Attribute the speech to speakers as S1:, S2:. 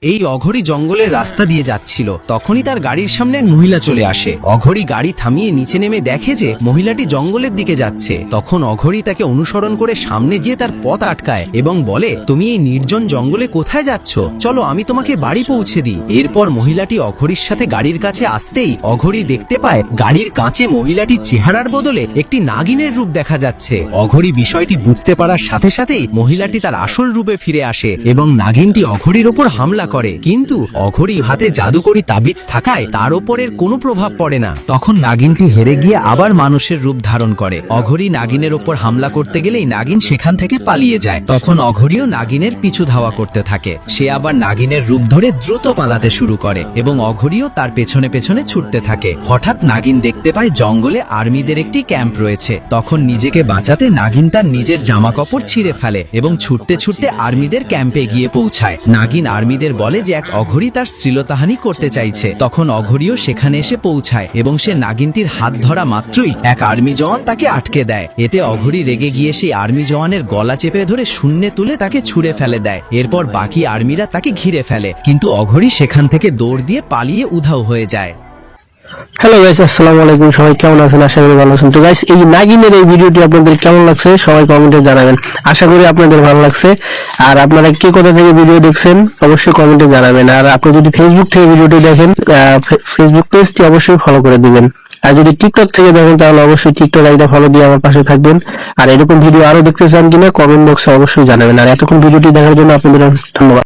S1: এই অঘরি জঙ্গলের রাস্তা দিয়ে যাচ্ছিল, তখনই তার গাড়ির সামনে এক মহিলা চলে আসে। অঘরি গাড়ি থামিয়ে নিচে নেমে দেখে যে মহিলাটি জঙ্গলের দিকে যাচ্ছে। তখন অঘরি তাকে অনুসরণ করে সামনে গিয়ে তার পথ আটকায় এবং বলে, তুমি এই নির্জন জঙ্গলে কোথায় যাচ্ছ? চলো আমি তোমাকে বাড়ি পৌঁছে দিই। এরপর মহিলাটি অঘরির সাথে গাড়ির কাছে আসতেই অঘরি দেখতে পায় গাড়ির কাঁচে মহিলাটির চেহারার বদলে একটি নাগিনের রূপ দেখা যাচ্ছে। অঘরি বিষয়টি বুঝতে পারার সাথে সাথেই মহিলাটি তার আসল রূপে ফিরে আসে এবং নাগিনটি অঘরির ওপর হামলা করে। কিন্তু অঘরি হাতে জাদুকরি তাবিজ থাকায় তার ওপরের কোনো প্রভাব পড়ে না। তখন নাগিনটি হেরে গিয়ে আবার মানুষের রূপ ধারণ করে। অঘরি নাগিনের ওপর হামলা করতে গেলেই নাগিন সেখান থেকে পালিয়ে যায়। তখন অঘরিও নাগিনের পিছু ধাওয়া করতে থাকে। সে আবার নাগিনের রূপ ধরে দ্রুত পালাতে শুরু করে এবং অঘরিও তার পেছনে পেছনে ছুটতে থাকে। হঠাৎ নাগিন দেখতে পায় জঙ্গলে আর্মিদের একটি ক্যাম্প রয়েছে। তখন নিজেকে বাঁচাতে নাগিন তার নিজের জামা কাপড় ছিঁড়ে ফেলে এবং ছুটতে ছুটতে আর্মিদের ক্যাম্পে গিয়ে পৌঁছায়। নাগিন আর্মিদের বলে যে এক অঘরি তার শ্লীলতাহানি করতে চাইছে। তখন অঘরিও সেখানে এসে পৌঁছায় এবং সে নাগিনটির হাত ধরা মাত্রই এক আর্মি জওয়ান তাকে আটকে দেয়। এতে অঘরি রেগে গিয়ে সেই আর্মি জওয়ানের গলা চেপে ধরে শূন্যে তুলে তাকে ছুঁড়ে ফেলে দেয়। এরপর বাকি আর্মিরা তাকে ঘিরে ফেলে, কিন্তু অঘরি সেখান থেকে দৌড় দিয়ে পালিয়ে উধাও হয়ে যায়।
S2: হ্যালো গাইস, আসসালামু আলাইকুম। সবাই কেমন আছেন? আশা করি ভালো আছেন। তো গাইস, এই নাগিনের এই ভিডিওটি আপনাদের কেমন লাগছে সবাই কমেন্টে জানাবেন। আশা করি আপনাদের ভালো লাগছে। আর আপনারা কে কোথা থেকে ভিডিও দেখছেন অবশ্যই কমেন্টে জানাবেন। আর আপনি যদি ফেসবুক থেকে ভিডিওটি দেখেন, ফেসবুক পেজটি অবশ্যই ফলো করে দিবেন। আর যদি টিকটক থেকে দেখেন তাহলে অবশ্যই টিকটক আইডি ফলো দিয়ে আমার পাশে থাকবেন। আর এরকম ভিডিও আরো দেখতে চান কিনা কমেন্ট বক্সে অবশ্যই জানাবেন। আর এতক্ষণ ভিডিওটি দেখার জন্য আপনাদের ধন্যবাদ।